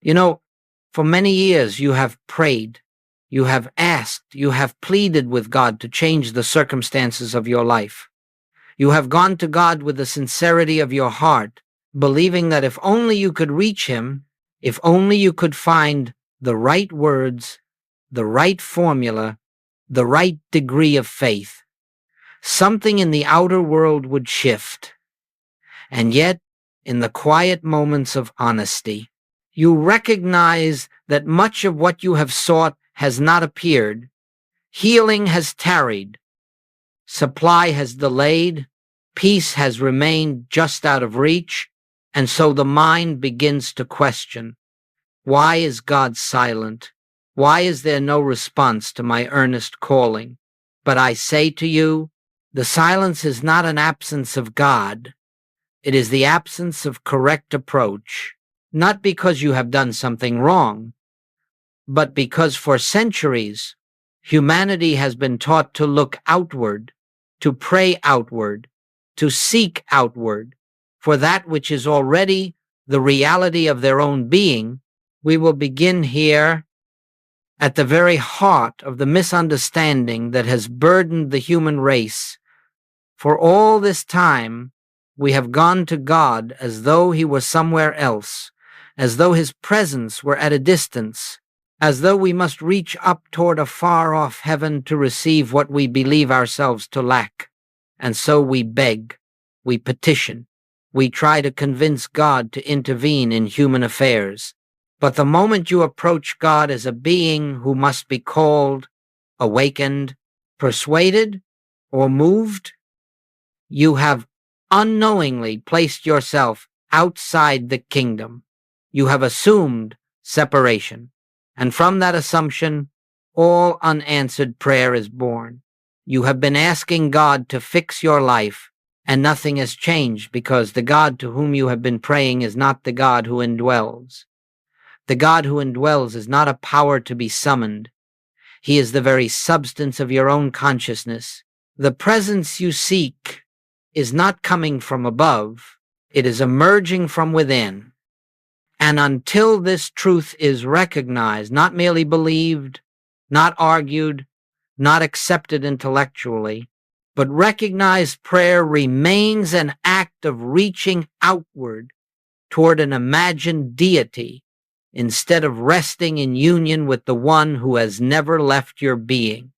You know, for many years you have prayed, you have asked, you have pleaded with God to change the circumstances of your life. You have gone to God with the sincerity of your heart, believing that if only you could reach Him, if only you could find the right words, the right formula, the right degree of faith, something in the outer world would shift. And yet, in the quiet moments of honesty, you recognize that much of what you have sought has not appeared. Healing has tarried. Supply has delayed. Peace has remained just out of reach. And so the mind begins to question, why is God silent? Why is there no response to my earnest calling? But I say to you, the silence is not an absence of God. It is the absence of correct approach, not because you have done something wrong, but because for centuries, humanity has been taught to look outward, to pray outward, to seek outward for that which is already the reality of their own being. We will begin here at the very heart of the misunderstanding that has burdened the human race. For all this time, we have gone to God as though He were somewhere else, as though His presence were at a distance, as though we must reach up toward a far-off heaven to receive what we believe ourselves to lack. And so we beg, we petition, we try to convince God to intervene in human affairs. But the moment you approach God as a being who must be called, awakened, persuaded, or moved, you have unknowingly placed yourself outside the kingdom. You have assumed separation. And from that assumption, all unanswered prayer is born. You have been asking God to fix your life, and nothing has changed because the God to whom you have been praying is not the God who indwells. The God who indwells is not a power to be summoned. He is the very substance of your own consciousness. The presence you seek is not coming from above. It is emerging from within. And until this truth is recognized, not merely believed, not argued, not accepted intellectually, but recognized, prayer remains an act of reaching outward toward an imagined deity instead of resting in union with the one who has never left your being.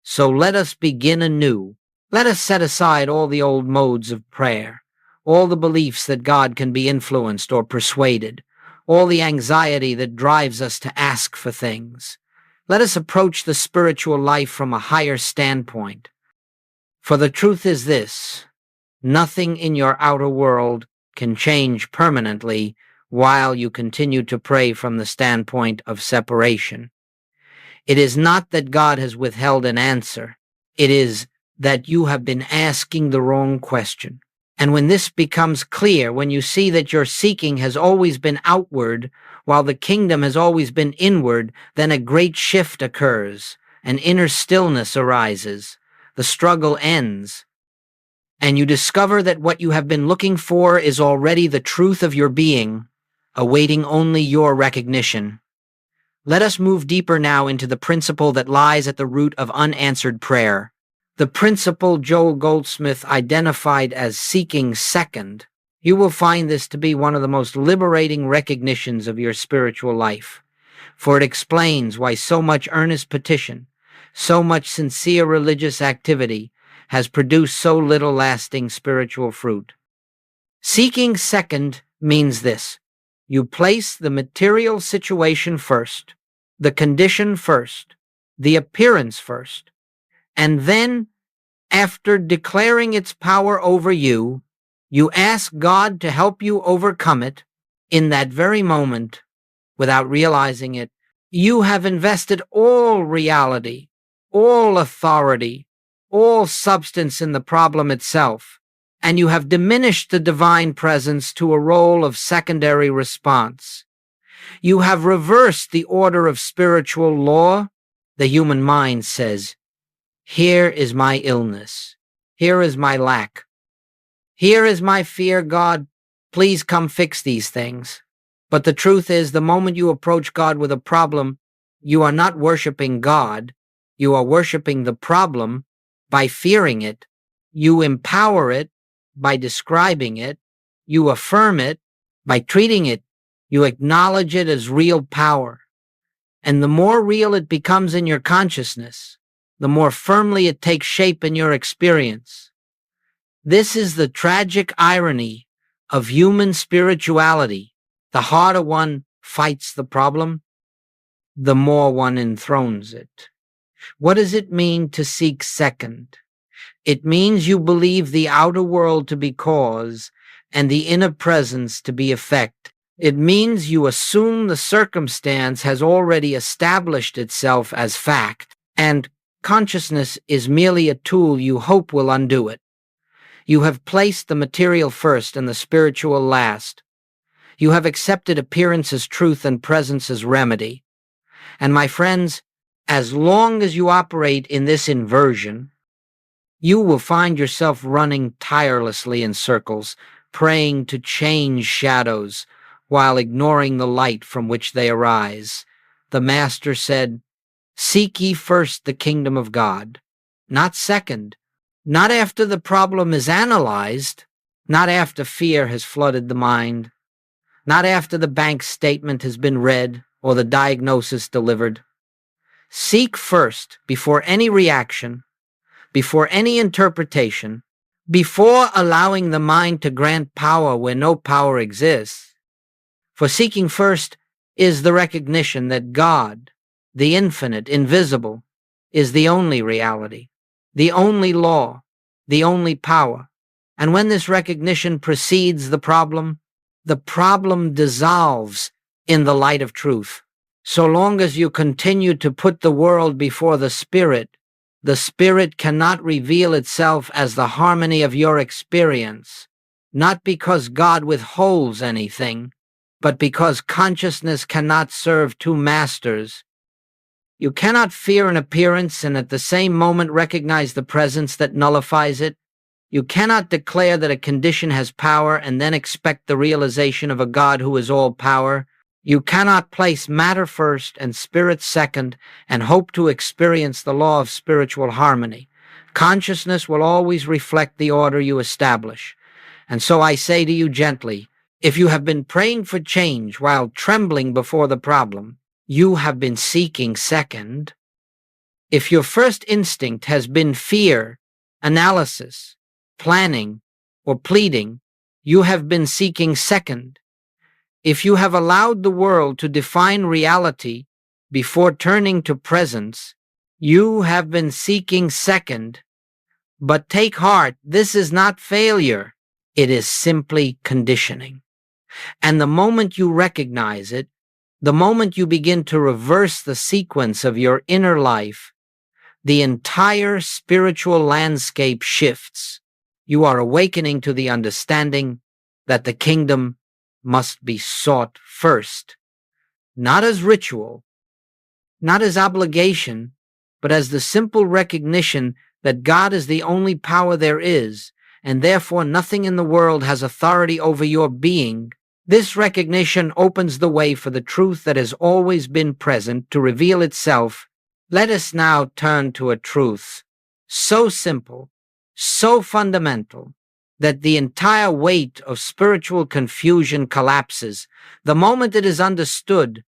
So let us begin anew. Let us set aside all the old modes of prayer, all the beliefs that God can be influenced or persuaded, all the anxiety that drives us to ask for things. Let us approach the spiritual life from a higher standpoint. For the truth is this: nothing in your outer world can change permanently while you continue to pray from the standpoint of separation. It is not that God has withheld an answer. It is that you have been asking the wrong question. And when this becomes clear, when you see that your seeking has always been outward while the kingdom has always been inward, then a great shift occurs, an inner stillness arises, the struggle ends, and you discover that what you have been looking for is already the truth of your being, awaiting only your recognition. Let us move deeper now into the principle that lies at the root of unanswered prayer. The principle Joel Goldsmith identified as seeking second. You will find this to be one of the most liberating recognitions of your spiritual life, for it explains why so much earnest petition, so much sincere religious activity has produced so little lasting spiritual fruit. Seeking second means this: you place the material situation first, the condition first, the appearance first, and then, after declaring its power over you, you ask God to help you overcome it. In that very moment, without realizing it, you have invested all reality, all authority, all substance in the problem itself, and you have diminished the divine presence to a role of secondary response. You have reversed the order of spiritual law. The human mind says, "Here is my illness. Here is my lack. Here is my fear, God. Please come fix these things." But the truth is, the moment you approach God with a problem, you are not worshiping God. You are worshiping the problem by fearing it. You empower it by describing it. You affirm it by treating it. You acknowledge it as real power. And the more real it becomes in your consciousness, the more firmly it takes shape in your experience. This is the tragic irony of human spirituality. The harder one fights the problem, the more one enthrones it. What does it mean to seek second? It means you believe the outer world to be cause and the inner presence to be effect. It means you assume the circumstance has already established itself as fact, and consciousness is merely a tool you hope will undo it. You have placed the material first and the spiritual last. You have accepted appearance as truth and presence as remedy. And my friends, as long as you operate in this inversion, you will find yourself running tirelessly in circles, praying to change shadows while ignoring the light from which they arise. The Master said, "Seek ye first the kingdom of God," not second, not after the problem is analyzed, not after fear has flooded the mind, not after the bank statement has been read or the diagnosis delivered. Seek first before any reaction, before any interpretation, before allowing the mind to grant power where no power exists. For seeking first is the recognition that God, the infinite, invisible, is the only reality, the only law, the only power. And when this recognition precedes the problem dissolves in the light of truth. So long as you continue to put the world before the Spirit cannot reveal itself as the harmony of your experience, not because God withholds anything, but because consciousness cannot serve two masters. You cannot fear an appearance and at the same moment recognize the presence that nullifies it. You cannot declare that a condition has power and then expect the realization of a God who is all power. You cannot place matter first and spirit second and hope to experience the law of spiritual harmony. Consciousness will always reflect the order you establish. And so I say to you gently, if you have been praying for change while trembling before the problem, you have been seeking second. If your first instinct has been fear, analysis, planning, or pleading, you have been seeking second. If you have allowed the world to define reality before turning to presence, you have been seeking second. But take heart, this is not failure. It is simply conditioning. And the moment you recognize it, the moment you begin to reverse the sequence of your inner life, the entire spiritual landscape shifts. You are awakening to the understanding that the kingdom must be sought first, not as ritual, not as obligation, but as the simple recognition that God is the only power there is, and therefore nothing in the world has authority over your being. This recognition opens the way for the truth that has always been present to reveal itself. Let us now turn to a truth so simple, so fundamental, that the entire weight of spiritual confusion collapses. The moment it is understood,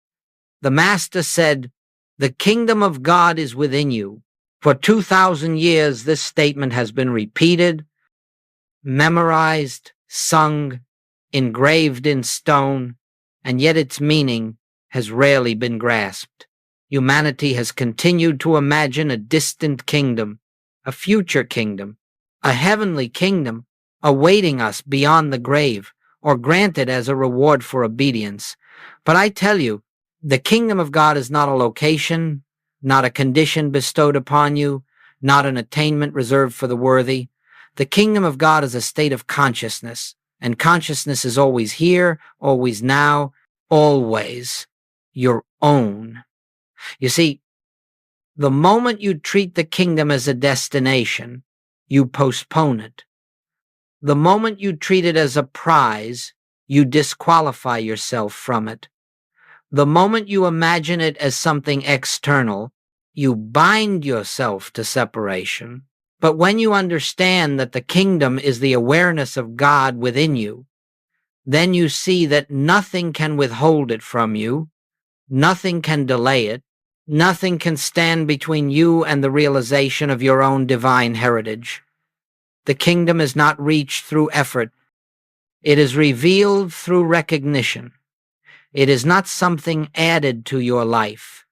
the Master said, "The kingdom of God is within you." For 2,000 years, this statement has been repeated, memorized, sung, engraved in stone, and yet its meaning has rarely been grasped. Humanity has continued to imagine a distant kingdom, a future kingdom, a heavenly kingdom awaiting us beyond the grave, or granted as a reward for obedience. But I tell you, the kingdom of God is not a location, not a condition bestowed upon you, not an attainment reserved for the worthy. The kingdom of God is a state of consciousness, and consciousness is always here, always now, always your own. You see, the moment you treat the kingdom as a destination, you postpone it. The moment you treat it as a prize, you disqualify yourself from it. The moment you imagine it as something external, you bind yourself to separation. But when you understand that the kingdom is the awareness of God within you, then you see that nothing can withhold it from you, nothing can delay it, nothing can stand between you and the realization of your own divine heritage. The kingdom is not reached through effort. It is revealed through recognition. It is not something added to your life.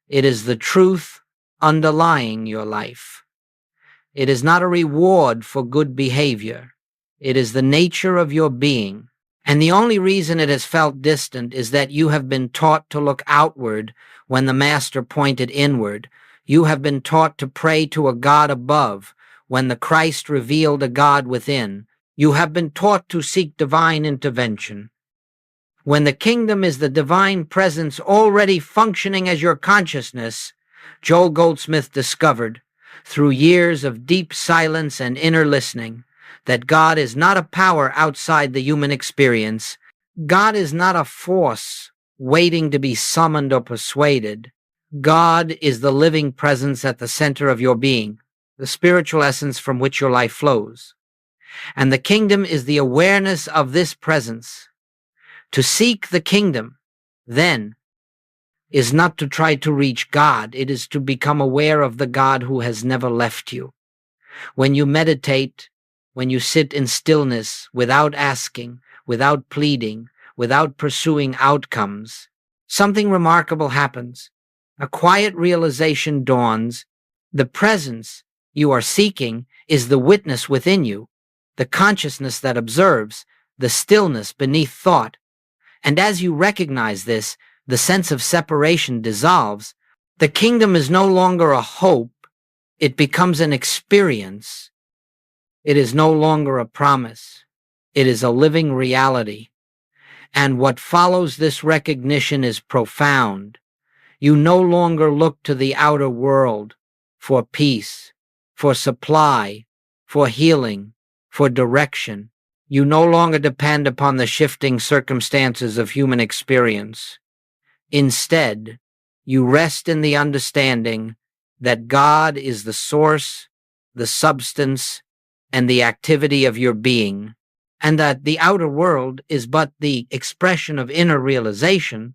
It is the truth underlying your life. It is not a reward for good behavior. It is the nature of your being. And the only reason it has felt distant is that you have been taught to look outward when the Master pointed inward. You have been taught to pray to a God above when the Christ revealed a God within. You have been taught to seek divine intervention. When the kingdom is the divine presence already functioning as your consciousness, Joel Goldsmith discovered, through years of deep silence and inner listening, that God is not a power outside the human experience. God is not a force waiting to be summoned or persuaded. God is the living presence at the center of your being, the spiritual essence from which your life flows. And the kingdom is the awareness of this presence. To seek the kingdom, then, is not to try to reach God. It is to become aware of the God who has never left you. When you meditate, when you sit in stillness, without asking, without pleading, without pursuing outcomes, something remarkable happens. A quiet realization dawns. The presence you are seeking is the witness within you, the consciousness that observes, the stillness beneath thought. And as you recognize this, the sense of separation dissolves. The kingdom is no longer a hope. It becomes an experience. It is no longer a promise. It is a living reality. And what follows this recognition is profound. You no longer look to the outer world for peace, for supply, for healing, for direction. You no longer depend upon the shifting circumstances of human experience. Instead, you rest in the understanding that God is the source, the substance, and the activity of your being, and that the outer world is but the expression of inner realization.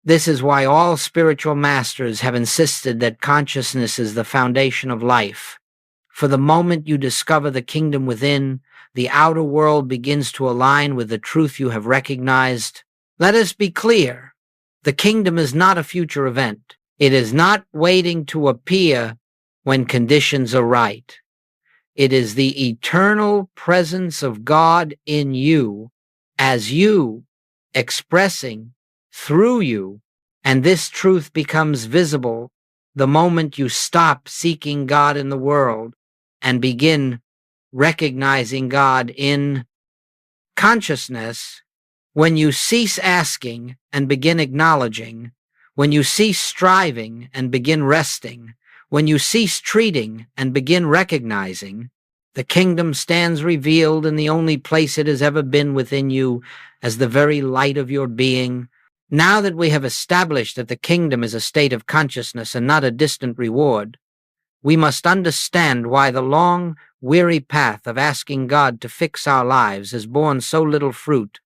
This is why all spiritual masters have insisted that consciousness is the foundation of life. For the moment you discover the kingdom within, the outer world begins to align with the truth you have recognized. Let us be clear. The kingdom is not a future event. It is not waiting to appear when conditions are right. It is the eternal presence of God in you, as you, expressing through you, and this truth becomes visible the moment you stop seeking God in the world and begin recognizing God in consciousness. When you cease asking and begin acknowledging, when you cease striving and begin resting, when you cease treating and begin recognizing, the kingdom stands revealed in the only place it has ever been within you, as the very light of your being. Now that we have established that the kingdom is a state of consciousness and not a distant reward, we must understand why the long, weary path of asking God to fix our lives has borne so little fruit.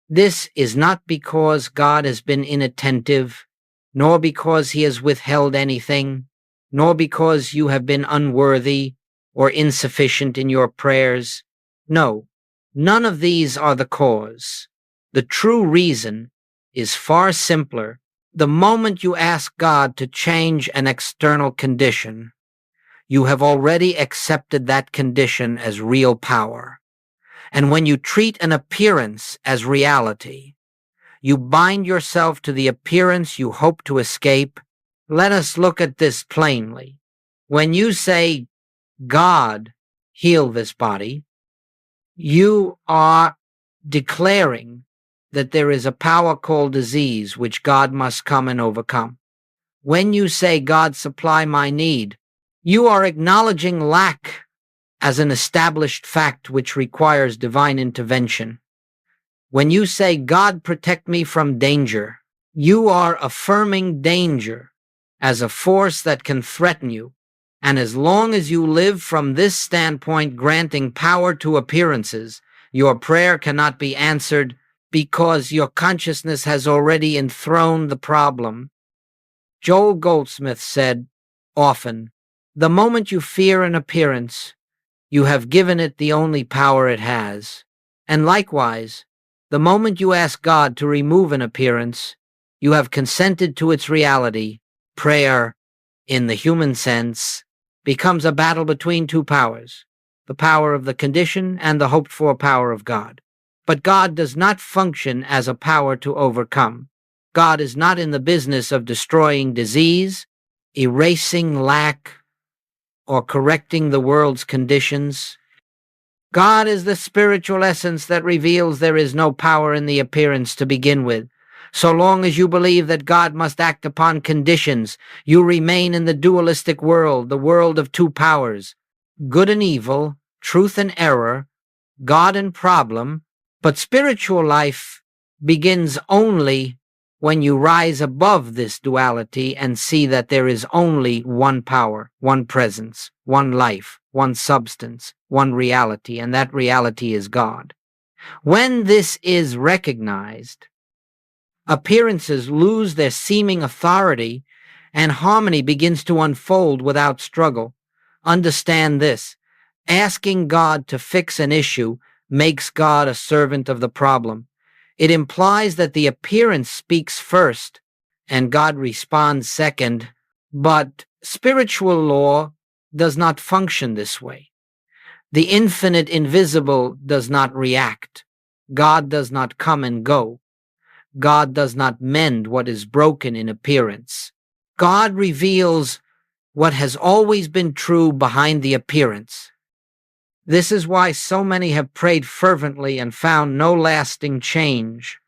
This is not because God has been inattentive, nor because he has withheld anything, nor because you have been unworthy or insufficient in your prayers. No, none of these are the cause. The true reason is far simpler. The moment you ask God to change an external condition, you have already accepted that condition as real power. And when you treat an appearance as reality, you bind yourself to the appearance you hope to escape. Let us look at this plainly. When you say, God, heal this body, you are declaring that there is a power called disease which God must come and overcome. When you say, God, supply my need, you are acknowledging lack as an established fact which requires divine intervention. When you say, God, protect me from danger, you are affirming danger as a force that can threaten you. And as long as you live from this standpoint, granting power to appearances, your prayer cannot be answered because your consciousness has already enthroned the problem. Joel Goldsmith said often, "The moment you fear an appearance, you have given it the only power it has." And likewise, the moment you ask God to remove an appearance, you have consented to its reality. Prayer, in the human sense, becomes a battle between two powers, the power of the condition and the hoped-for power of God. But God does not function as a power to overcome. God is not in the business of destroying disease, erasing lack, or correcting the world's conditions. God is the spiritual essence that reveals there is no power in the appearance to begin with. So long as you believe that God must act upon conditions, you remain in the dualistic world, the world of two powers, good and evil, truth and error, God and problem. But spiritual life begins only when you rise above this duality and see that there is only one power, one presence, one life, one substance, one reality, and that reality is God. When this is recognized, appearances lose their seeming authority and harmony begins to unfold without struggle. Understand this: asking God to fix an issue makes God a servant of the problem. It implies that the appearance speaks first and God responds second, but spiritual law does not function this way. The infinite invisible does not react. God does not come and go. God does not mend what is broken in appearance. God reveals what has always been true behind the appearance. This is why so many have prayed fervently and found no lasting change.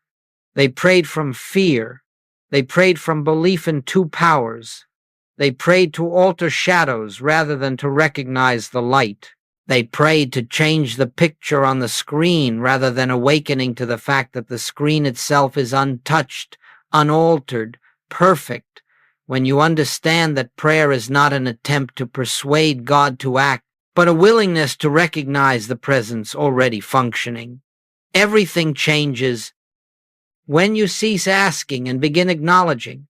They prayed from fear. They prayed from belief in two powers. They prayed to alter shadows rather than to recognize the light. They prayed to change the picture on the screen rather than awakening to the fact that the screen itself is untouched, unaltered, perfect. When you understand that prayer is not an attempt to persuade God to act, but a willingness to recognize the presence already functioning, everything changes. When you cease asking and begin acknowledging,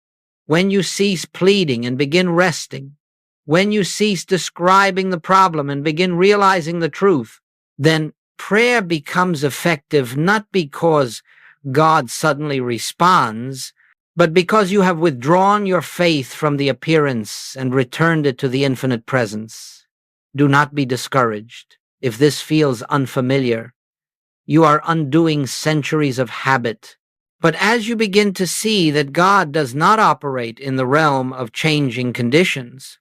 when you cease pleading and begin resting, when you cease describing the problem and begin realizing the truth, then prayer becomes effective not because God suddenly responds, but because you have withdrawn your faith from the appearance and returned it to the infinite presence. Do not be discouraged. If this feels unfamiliar, you are undoing centuries of habit. But as you begin to see that God does not operate in the realm of changing conditions,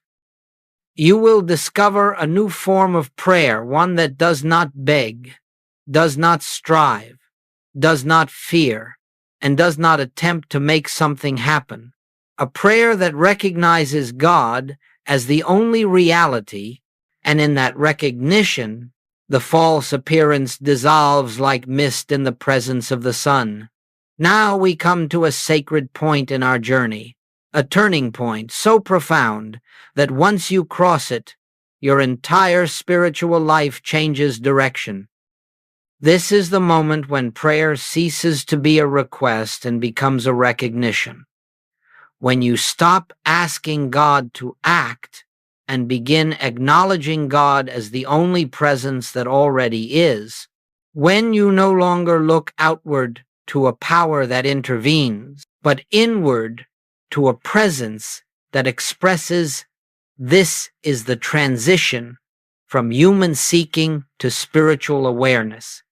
you will discover a new form of prayer, one that does not beg, does not strive, does not fear, and does not attempt to make something happen. A prayer that recognizes God as the only reality, and in that recognition, the false appearance dissolves like mist in the presence of the sun. Now we come to a sacred point in our journey, a turning point so profound that once you cross it, your entire spiritual life changes direction. This is the moment when prayer ceases to be a request and becomes a recognition. When you stop asking God to act and begin acknowledging God as the only presence that already is, when you no longer look outward to a power that intervenes, but inward to a presence that expresses, this is the transition from human seeking to spiritual awareness.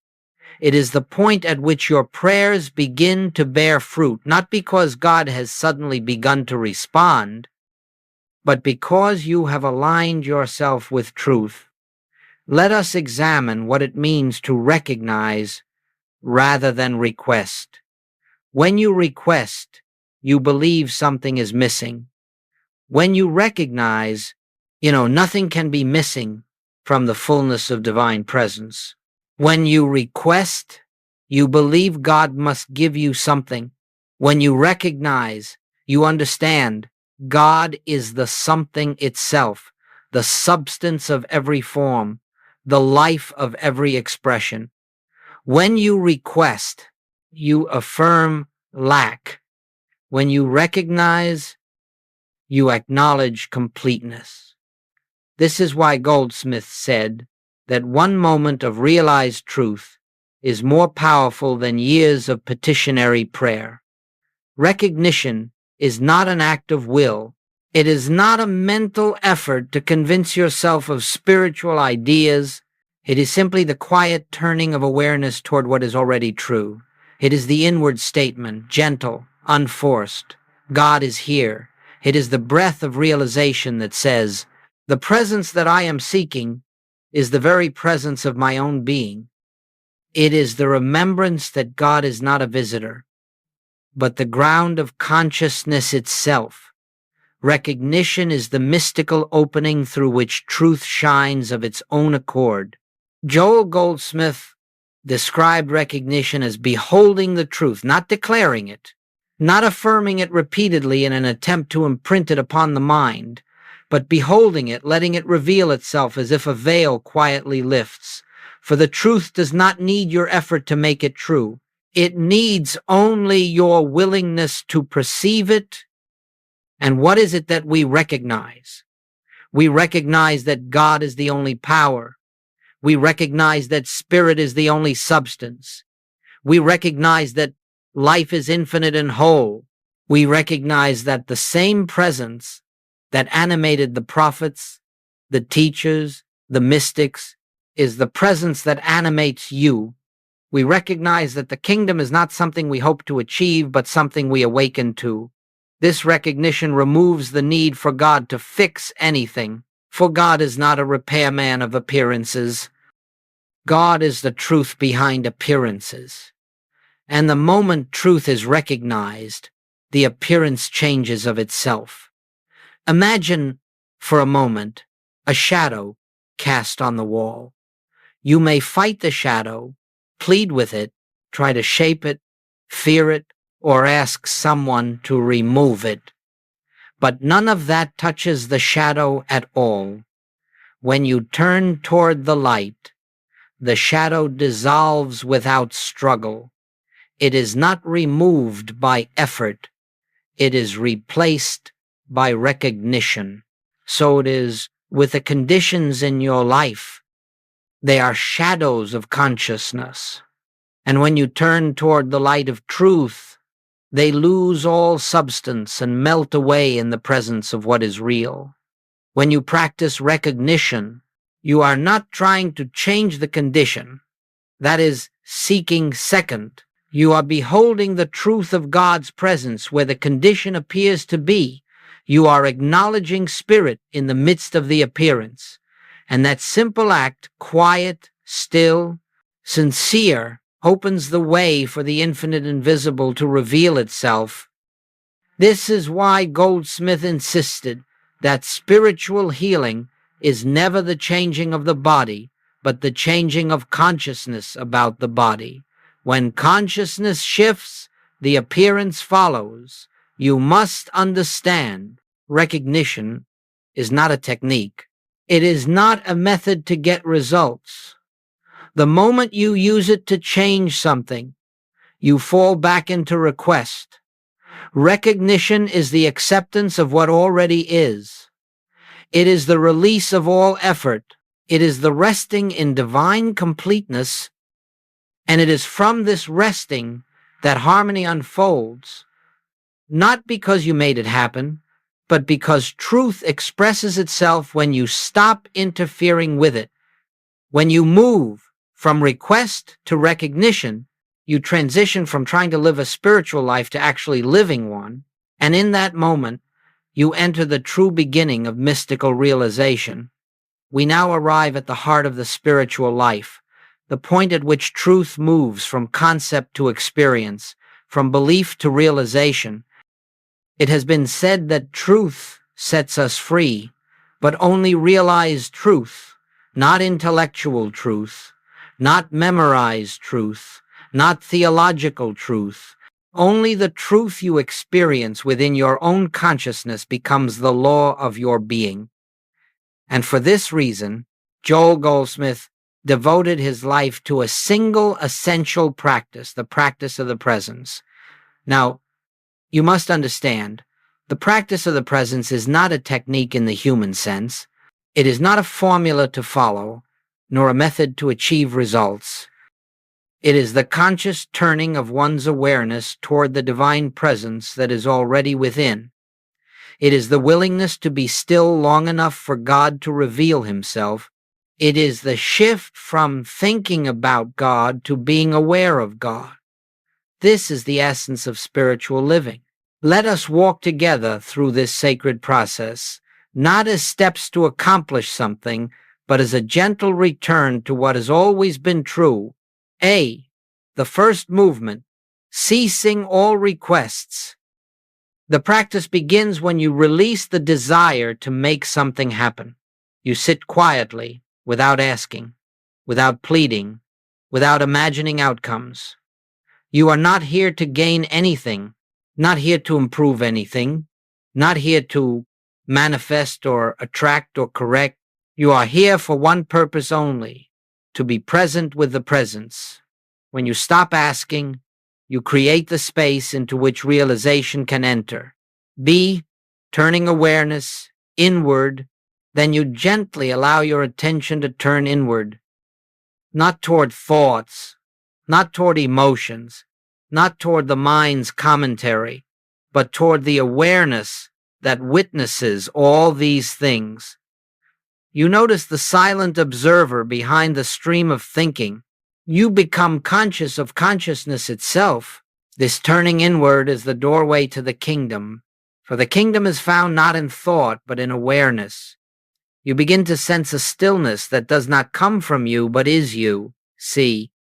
It is the point at which your prayers begin to bear fruit, not because God has suddenly begun to respond, but because you have aligned yourself with truth. Let us examine what it means to recognize rather than request. When you request, you believe something is missing. When you recognize, nothing can be missing from the fullness of divine presence. When you request, You believe God must give you something. When you recognize, you understand, God is the something itself, the substance of every form, the life of every expression. When you request, you affirm lack. When you recognize, you acknowledge completeness. This is why Goldsmith said that one moment of realized truth is more powerful than years of petitionary prayer. Recognition is not an act of will. It is not a mental effort to convince yourself of spiritual ideas. It is simply the quiet turning of awareness toward what is already true. It is the inward statement, gentle, unforced. God is here. It is the breath of realization that says, the presence that I am seeking is the very presence of my own being. It is the remembrance that God is not a visitor, but the ground of consciousness itself. Recognition is the mystical opening through which truth shines of its own accord. Joel Goldsmith described recognition as beholding the truth, not declaring it, not affirming it repeatedly in an attempt to imprint it upon the mind, but beholding it, letting it reveal itself as if a veil quietly lifts. For the truth does not need your effort to make it true. It needs only your willingness to perceive it. And what is it that we recognize? We recognize that God is the only power. We recognize that spirit is the only substance. We recognize that life is infinite and whole. We recognize that the same presence that animated the prophets, the teachers, the mystics, is the presence that animates you. We recognize that the kingdom is not something we hope to achieve, but something we awaken to. This recognition removes the need for God to fix anything, for God is not a repairman of appearances. God is the truth behind appearances. And the moment truth is recognized, the appearance changes of itself. Imagine, for a moment, a shadow cast on the wall. You may fight the shadow, plead with it, try to shape it, fear it, or ask someone to remove it. But none of that touches the shadow at all. When you turn toward the light, the shadow dissolves without struggle. It is not removed by effort. It is replaced by recognition. So it is with the conditions in your life. They are shadows of consciousness. And when you turn toward the light of truth, they lose all substance and melt away in the presence of what is real. When you practice recognition, you are not trying to change the condition, that is, seeking second. You are beholding the truth of God's presence where the condition appears to be. You are acknowledging spirit in the midst of the appearance. And that simple act, quiet, still, sincere, opens the way for the infinite invisible to reveal itself. This is why Goldsmith insisted that spiritual healing is never the changing of the body, but the changing of consciousness about the body. When consciousness shifts, the appearance follows. You must understand, recognition is not a technique. It is not a method to get results. The moment you use it to change something, you fall back into request. Recognition is the acceptance of what already is. It is the release of all effort. It is the resting in divine completeness, and it is from this resting that harmony unfolds, not because you made it happen, but because truth expresses itself when you stop interfering with it. When you move from request to recognition, you transition from trying to live a spiritual life to actually living one, and in that moment, you enter the true beginning of mystical realization. We now arrive at the heart of the spiritual life, the point at which truth moves from concept to experience, from belief to realization. It has been said that truth sets us free, but only realized truth, not intellectual truth, not memorized truth, not theological truth. Only the truth you experience within your own consciousness becomes the law of your being. And for this reason, Joel Goldsmith devoted his life to a single essential practice, the practice of the presence. Now, you must understand, the practice of the presence is not a technique in the human sense. It is not a formula to follow, nor a method to achieve results. It is the conscious turning of one's awareness toward the divine presence that is already within. It is the willingness to be still long enough for God to reveal himself. It is the shift from thinking about God to being aware of God. This is the essence of spiritual living. Let us walk together through this sacred process, not as steps to accomplish something, but as a gentle return to what has always been true. A. The first movement, ceasing all requests. The practice begins when you release the desire to make something happen. You sit quietly, without asking, without pleading, without imagining outcomes. You are not here to gain anything, not here to improve anything, not here to manifest or attract or correct. You are here for one purpose only, to be present with the presence. When you stop asking, you create the space into which realization can enter. B. Turning awareness inward, then you gently allow your attention to turn inward, not toward thoughts, not toward emotions, not toward the mind's commentary, but toward the awareness that witnesses all these things. You notice the silent observer behind the stream of thinking. You become conscious of consciousness itself. This turning inward is the doorway to the kingdom, for the kingdom is found not in thought, but in awareness. You begin to sense a stillness that does not come from you, but is you. See,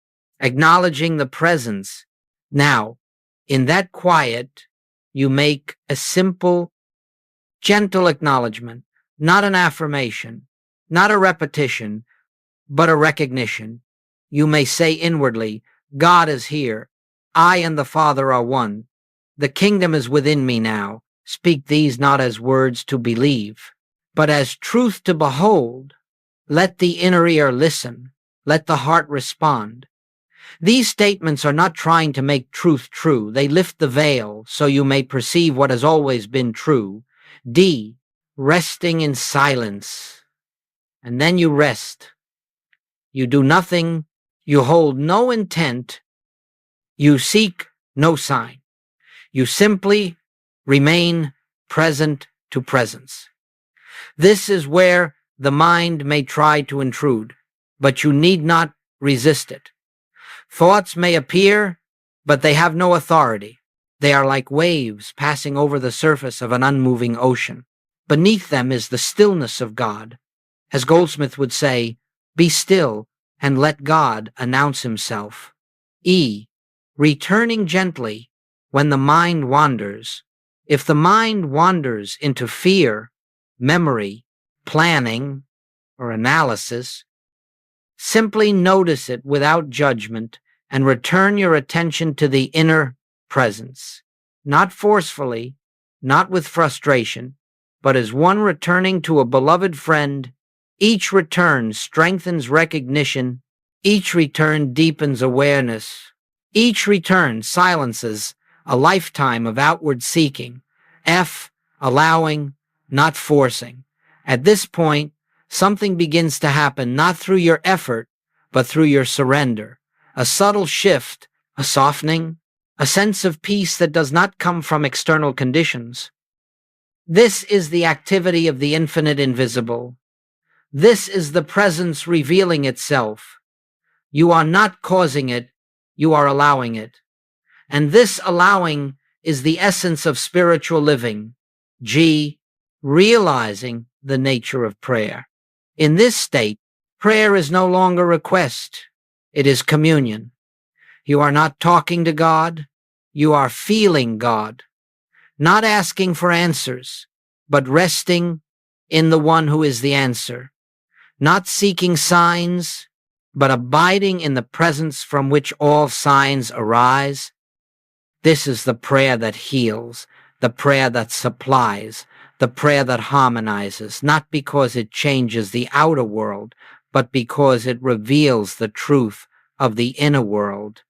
acknowledging the presence. Now, in that quiet, you make a simple, gentle acknowledgement, not an affirmation, not a repetition, but a recognition. You may say inwardly, God is here. I and the Father are one. The kingdom is within me now. Speak these not as words to believe, but as truth to behold. Let the inner ear listen. Let the heart respond. These statements are not trying to make truth true. They lift the veil so you may perceive what has always been true. D. Resting in silence. And then you rest. You do nothing. You hold no intent. You seek no sign. You simply remain present to presence. This is where the mind may try to intrude, but you need not resist it. Thoughts may appear, but they have no authority. They are like waves passing over the surface of an unmoving ocean. Beneath them is the stillness of God. As Goldsmith would say, be still and let God announce himself. E. Returning gently when the mind wanders. If the mind wanders into fear, memory, planning, or analysis, simply notice it without judgment and return your attention to the inner presence, not forcefully, not with frustration, but as one returning to a beloved friend. Each return strengthens recognition. Each return deepens awareness. Each return silences a lifetime of outward seeking. F. Allowing, not forcing. At this point, something begins to happen not through your effort, but through your surrender. A subtle shift, a softening, a sense of peace that does not come from external conditions. This is the activity of the infinite invisible. This is the presence revealing itself. You are not causing it, you are allowing it. And this allowing is the essence of spiritual living. G. Realizing the nature of prayer. In this state, prayer is no longer request. It is communion. You are not talking to God. You are feeling God. Not asking for answers, but resting in the one who is the answer. Not seeking signs, but abiding in the presence from which all signs arise. This is the prayer that heals, the prayer that supplies, the prayer that harmonizes, not because it changes the outer world, but because it reveals the truth of the inner world.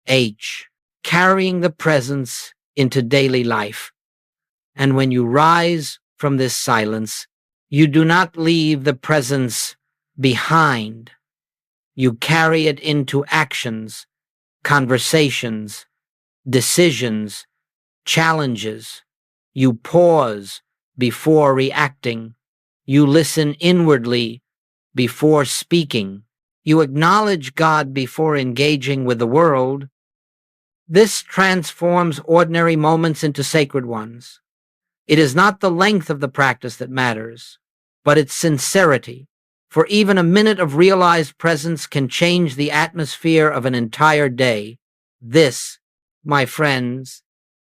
H. Carrying the presence into daily life. And when you rise from this silence, you do not leave the presence behind. You carry it into actions, conversations, decisions, challenges. You pause before reacting. You listen inwardly before speaking. You acknowledge God before engaging with the world. This transforms ordinary moments into sacred ones. It is not the length of the practice that matters, but its sincerity. For even a minute of realized presence can change the atmosphere of an entire day. This, my friends,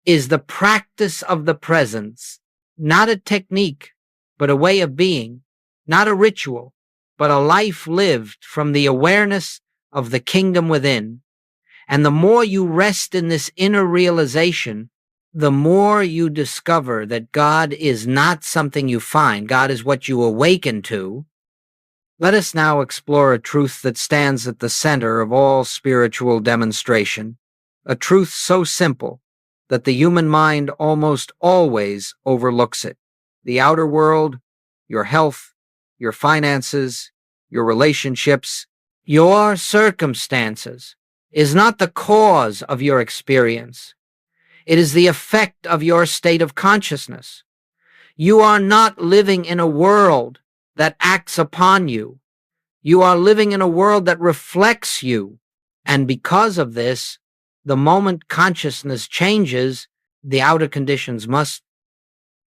is the practice of the presence, not a technique, but a way of being, not a ritual, but a life lived from the awareness of the kingdom within. And the more you rest in this inner realization, the more you discover that God is not something you find. God is what you awaken to. Let us now explore a truth that stands at the center of all spiritual demonstration, a truth so simple that the human mind almost always overlooks it. The outer world, your health, your finances, your relationships, your circumstances, is not the cause of your experience. It is the effect of your state of consciousness. You are not living in a world that acts upon you. You are living in a world that reflects you. And because of this, the moment consciousness changes, the outer conditions must,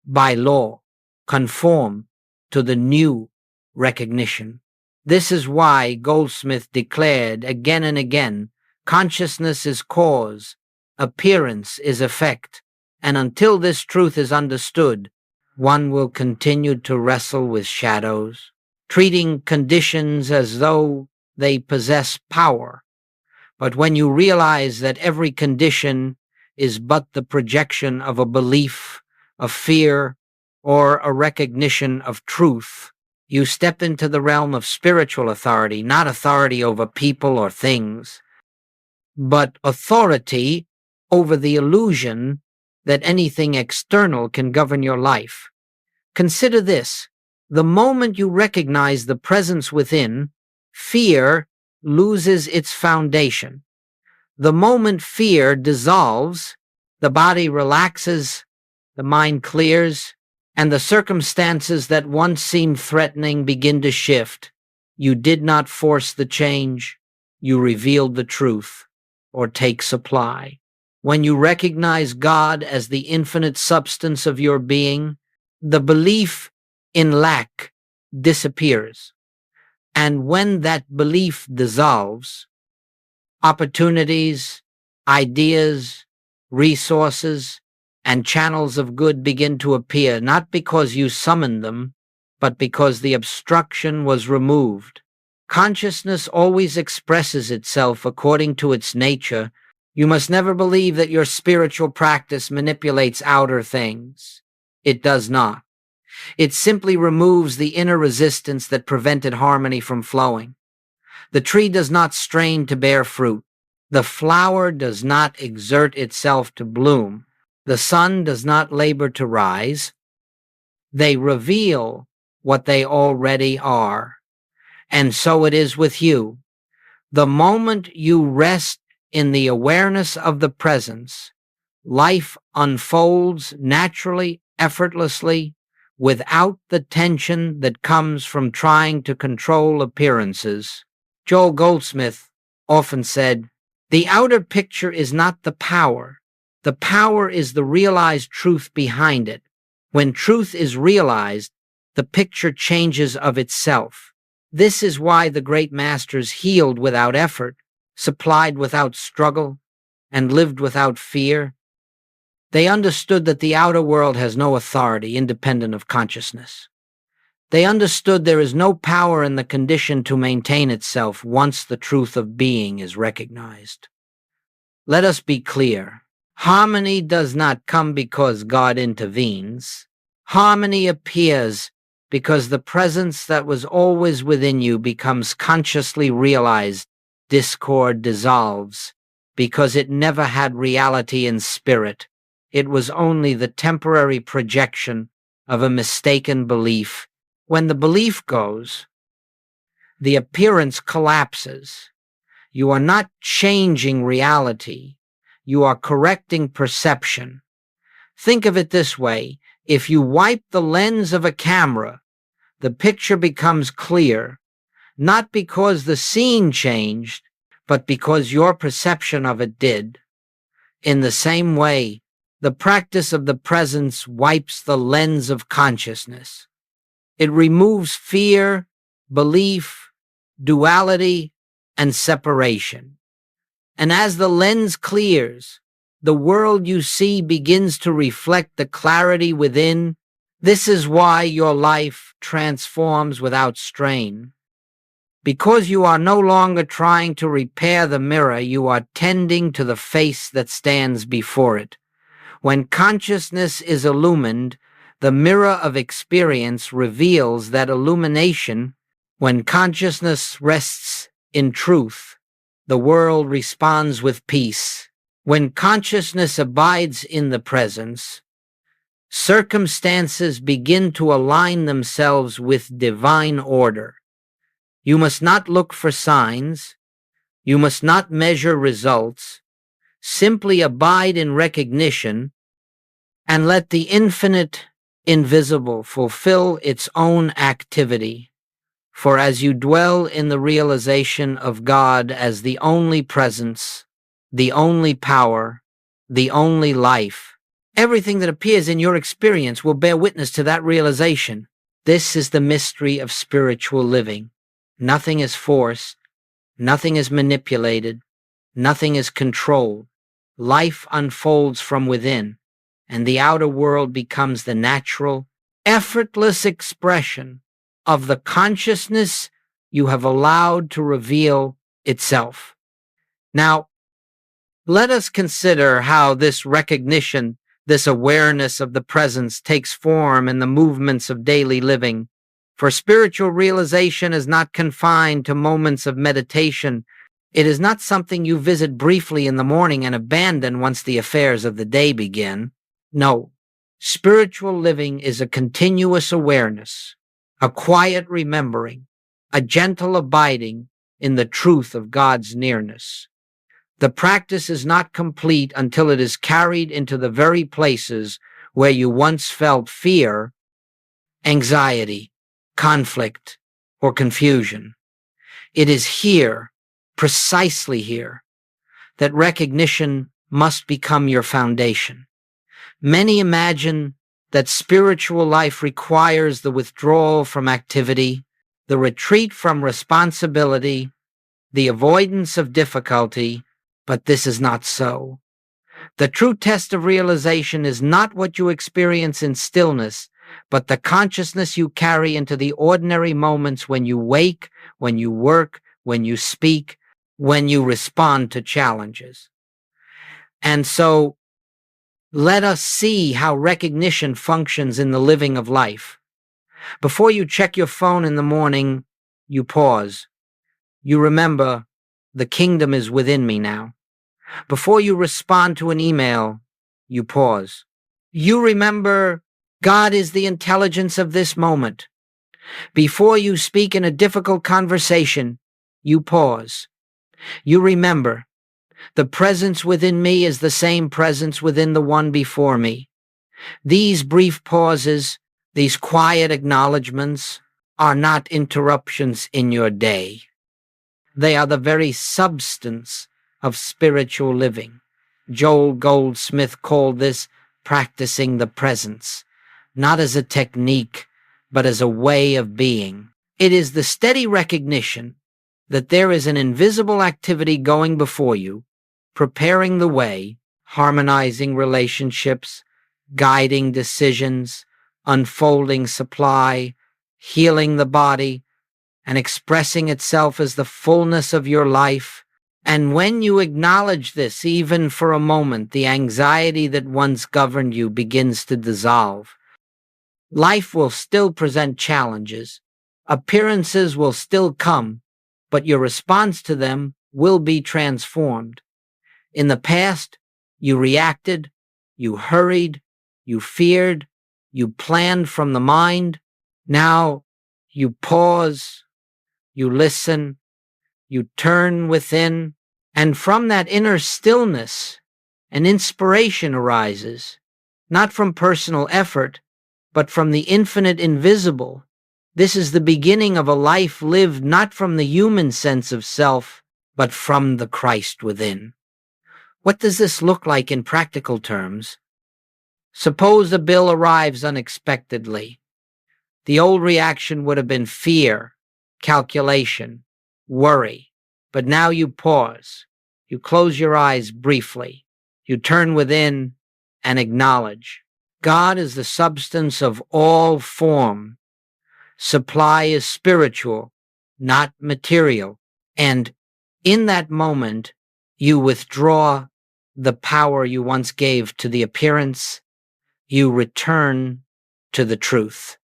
by law, conform to the new recognition. This is why Goldsmith declared again and again, consciousness is cause, appearance is effect, and until this truth is understood, one will continue to wrestle with shadows, treating conditions as though they possess power. But when you realize that every condition is but the projection of a belief, a fear, or a recognition of truth, you step into the realm of spiritual authority, not authority over people or things, but authority over the illusion that anything external can govern your life. Consider this. The moment you recognize the presence within, fear loses its foundation. The moment fear dissolves, the body relaxes, the mind clears, and the circumstances that once seemed threatening begin to shift. You did not force the change. You revealed the truth, or take supply. When you recognize God as the infinite substance of your being, the belief in lack disappears. And when that belief dissolves, opportunities, ideas, resources, and channels of good begin to appear, not because you summoned them, but because the obstruction was removed. Consciousness always expresses itself according to its nature. You must never believe that your spiritual practice manipulates outer things. It does not. It simply removes the inner resistance that prevented harmony from flowing. The tree does not strain to bear fruit. The flower does not exert itself to bloom. The sun does not labor to rise. They reveal what they already are. And so it is with you. The moment you rest in the awareness of the presence, life unfolds naturally, effortlessly, without the tension that comes from trying to control appearances. Joel Goldsmith often said, "The outer picture is not the power. The power is the realized truth behind it. When truth is realized, the picture changes of itself." This is why the great masters healed without effort, supplied without struggle, and lived without fear. They understood that the outer world has no authority independent of consciousness. They understood there is no power in the condition to maintain itself once the truth of being is recognized. Let us be clear. Harmony does not come because God intervenes. Harmony appears because the presence that was always within you becomes consciously realized. Discord dissolves because it never had reality in spirit. It was only the temporary projection of a mistaken belief. When the belief goes, the appearance collapses. You are not changing reality. You are correcting perception. Think of it this way. If you wipe the lens of a camera, the picture becomes clear, not because the scene changed, but because your perception of it did. In the same way, the practice of the presence wipes the lens of consciousness. It removes fear, belief, duality, and separation. And as the lens clears, the world you see begins to reflect the clarity within. This is why your life transforms without strain. Because you are no longer trying to repair the mirror, you are tending to the face that stands before it. When consciousness is illumined, the mirror of experience reveals that illumination. When consciousness rests in truth, the world responds with peace. When consciousness abides in the presence, circumstances begin to align themselves with divine order. You must not look for signs. You must not measure results. Simply abide in recognition and let the infinite, invisible fulfill its own activity. For as you dwell in the realization of God as the only presence, the only power, the only life, everything that appears in your experience will bear witness to that realization. This is the mystery of spiritual living. Nothing is forced, nothing is manipulated, nothing is controlled. Life unfolds from within, and the outer world becomes the natural, effortless expression of the consciousness you have allowed to reveal itself. Now, let us consider how this recognition, this awareness of the presence takes form in the movements of daily living. For spiritual realization is not confined to moments of meditation. It is not something you visit briefly in the morning and abandon once the affairs of the day begin. No, spiritual living is a continuous awareness, a quiet remembering, a gentle abiding in the truth of God's nearness. The practice is not complete until it is carried into the very places where you once felt fear, anxiety, conflict, or confusion. It is here, precisely here, that recognition must become your foundation. Many imagine that spiritual life requires the withdrawal from activity, the retreat from responsibility, the avoidance of difficulty, but this is not so. The true test of realization is not what you experience in stillness, but the consciousness you carry into the ordinary moments when you wake, when you work, when you speak, when you respond to challenges. And so, let us see how recognition functions in the living of life. Before you check your phone in the morning, you pause. You remember, the kingdom is within me now. Before you respond to an email, you pause. You remember, God is the intelligence of this moment. Before you speak in a difficult conversation, you pause. You remember, the presence within me is the same presence within the one before me. These brief pauses, these quiet acknowledgments, are not interruptions in your day. They are the very substance of spiritual living. Joel Goldsmith called this practicing the presence, not as a technique, but as a way of being. It is the steady recognition that there is an invisible activity going before you, preparing the way, harmonizing relationships, guiding decisions, unfolding supply, healing the body, and expressing itself as the fullness of your life. And when you acknowledge this, even for a moment, the anxiety that once governed you begins to dissolve. Life will still present challenges. Appearances will still come, but your response to them will be transformed. In the past, you reacted, you hurried, you feared, you planned from the mind. Now you pause, you listen, you turn within, and from that inner stillness, an inspiration arises, not from personal effort, but from the infinite invisible. This is the beginning of a life lived not from the human sense of self, but from the Christ within. What does this look like in practical terms? Suppose a bill arrives unexpectedly. The old reaction would have been fear, calculation, worry. But now you pause. You close your eyes briefly. You turn within and acknowledge. God is the substance of all form. Supply is spiritual, not material. And in that moment, you withdraw the power you once gave to the appearance. You return to the truth.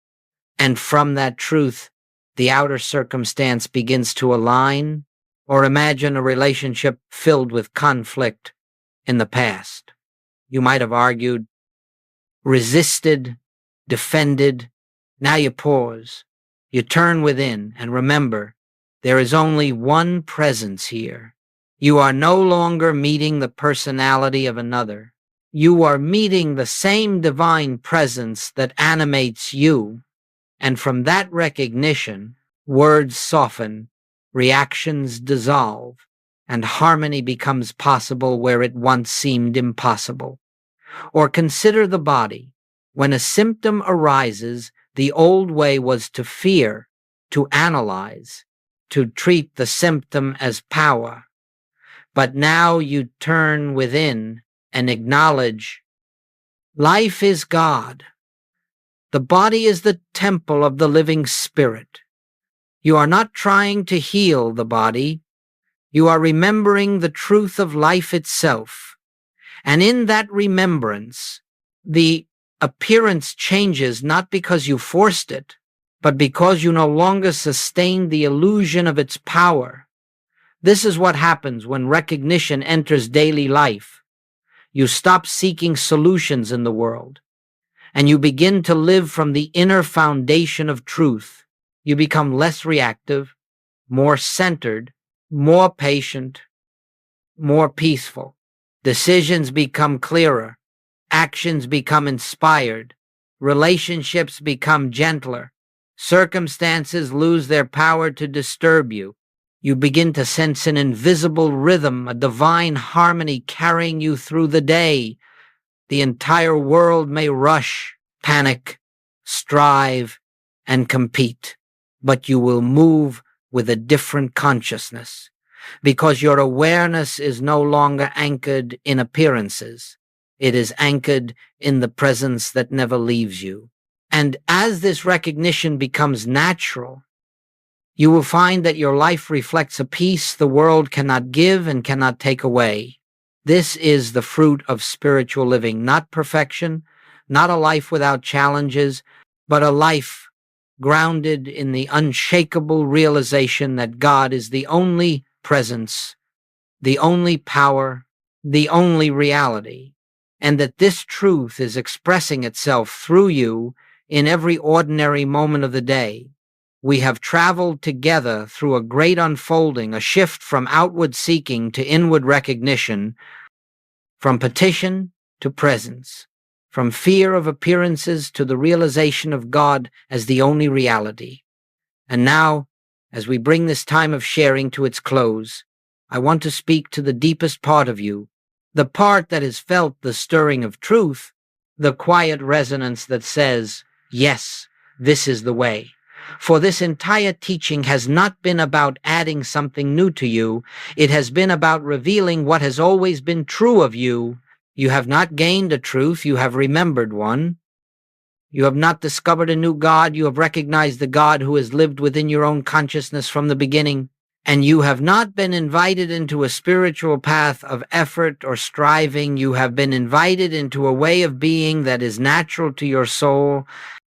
And from that truth, the outer circumstance begins to align. Or imagine a relationship filled with conflict in the past. You might have argued, resisted, defended. Now you pause. You turn within and remember, there is only one presence here. You are no longer meeting the personality of another. You are meeting the same divine presence that animates you. And from that recognition, words soften, reactions dissolve, and harmony becomes possible where it once seemed impossible. Or consider the body. When a symptom arises, the old way was to fear, to analyze, to treat the symptom as power. But now you turn within and acknowledge, life is God. The body is the temple of the living Spirit. You are not trying to heal the body. You are remembering the truth of life itself. And in that remembrance, the appearance changes not because you forced it, but because you no longer sustain the illusion of its power. This is what happens when recognition enters daily life. You stop seeking solutions in the world, and you begin to live from the inner foundation of truth. You become less reactive, more centered, more patient, more peaceful. Decisions become clearer. Actions become inspired. Relationships become gentler. Circumstances lose their power to disturb you. You begin to sense an invisible rhythm, a divine harmony carrying you through the day. The entire world may rush, panic, strive, and compete, but you will move with a different consciousness, because your awareness is no longer anchored in appearances. It is anchored in the presence that never leaves you. And as this recognition becomes natural, you will find that your life reflects a peace the world cannot give and cannot take away. This is the fruit of spiritual living, not perfection, not a life without challenges, but a life grounded in the unshakable realization that God is the only presence, the only power, the only reality, and that this truth is expressing itself through you in every ordinary moment of the day. We have traveled together through a great unfolding, a shift from outward seeking to inward recognition, from petition to presence, from fear of appearances to the realization of God as the only reality. And now, as we bring this time of sharing to its close, I want to speak to the deepest part of you, the part that has felt the stirring of truth, the quiet resonance that says, yes, this is the way. For this entire teaching has not been about adding something new to you. It has been about revealing what has always been true of you. You have not gained a truth, you have remembered one. You have not discovered a new God. You have recognized the God who has lived within your own consciousness from the beginning. And you have not been invited into a spiritual path of effort or striving. You have been invited into a way of being that is natural to your soul.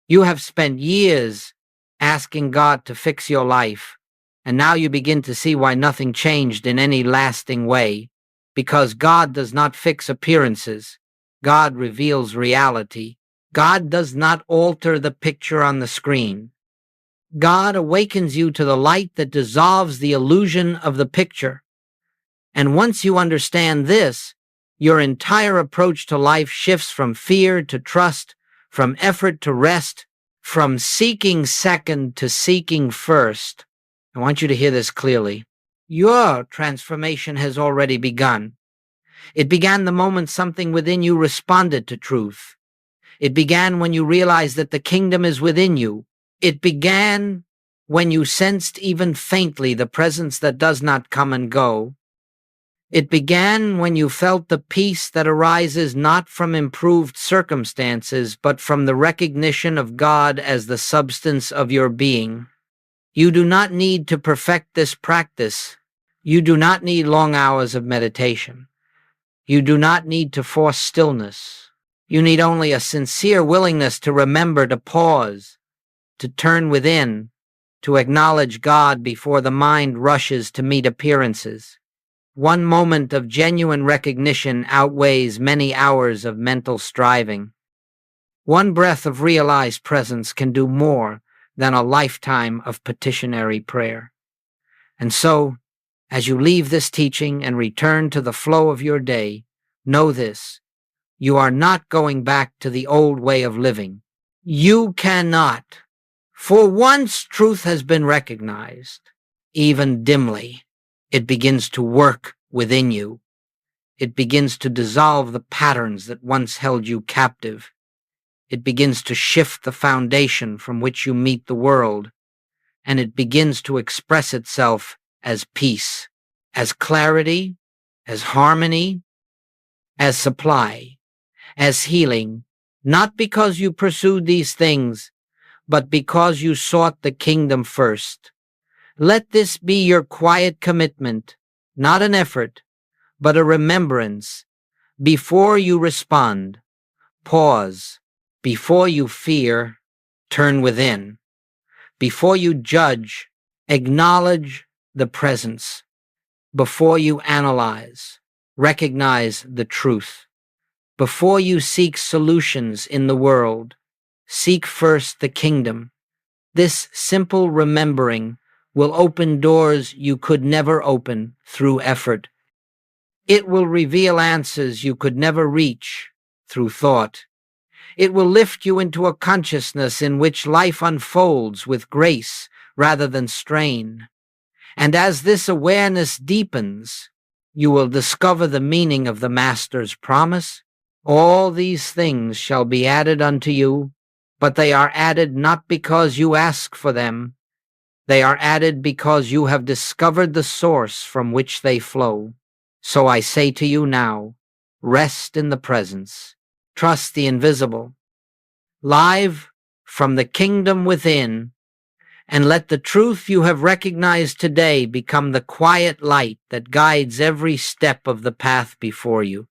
You have spent years asking God to fix your life, and now you begin to see why nothing changed in any lasting way. Because God does not fix appearances. God reveals reality. God does not alter the picture on the screen. God awakens you to the light that dissolves the illusion of the picture. And once you understand this, your entire approach to life shifts from fear to trust, from effort to rest, from seeking second to seeking first. I want you to hear this clearly. Your transformation has already begun. It began the moment something within you responded to truth. It began when you realized that the kingdom is within you. It began when you sensed even faintly the presence that does not come and go. It began when you felt the peace that arises not from improved circumstances, but from the recognition of God as the substance of your being. You do not need to perfect this practice. You do not need long hours of meditation. You do not need to force stillness. You need only a sincere willingness to remember to pause, to turn within, to acknowledge God before the mind rushes to meet appearances. One moment of genuine recognition outweighs many hours of mental striving. One breath of realized presence can do more than a lifetime of petitionary prayer. And so, as you leave this teaching and return to the flow of your day, know this: you are not going back to the old way of living. You cannot. For once truth has been recognized, even dimly, it begins to work within you. It begins to dissolve the patterns that once held you captive. It begins to shift the foundation from which you meet the world, and it begins to express itself as peace, as clarity, as harmony, as supply, as healing, not because you pursued these things, but because you sought the kingdom first. Let this be your quiet commitment, not an effort, but a remembrance. Before you respond, pause. Before you fear, turn within. Before you judge, acknowledge the presence. Before you analyze, recognize the truth. Before you seek solutions in the world, seek first the kingdom. This simple remembering will open doors you could never open through effort. It will reveal answers you could never reach through thought. It will lift you into a consciousness in which life unfolds with grace rather than strain. And as this awareness deepens, you will discover the meaning of the Master's promise. All these things shall be added unto you, but they are added not because you ask for them. They are added because you have discovered the source from which they flow. So I say to you now, rest in the presence. Trust the invisible. Live from the kingdom within, and let the truth you have recognized today become the quiet light that guides every step of the path before you.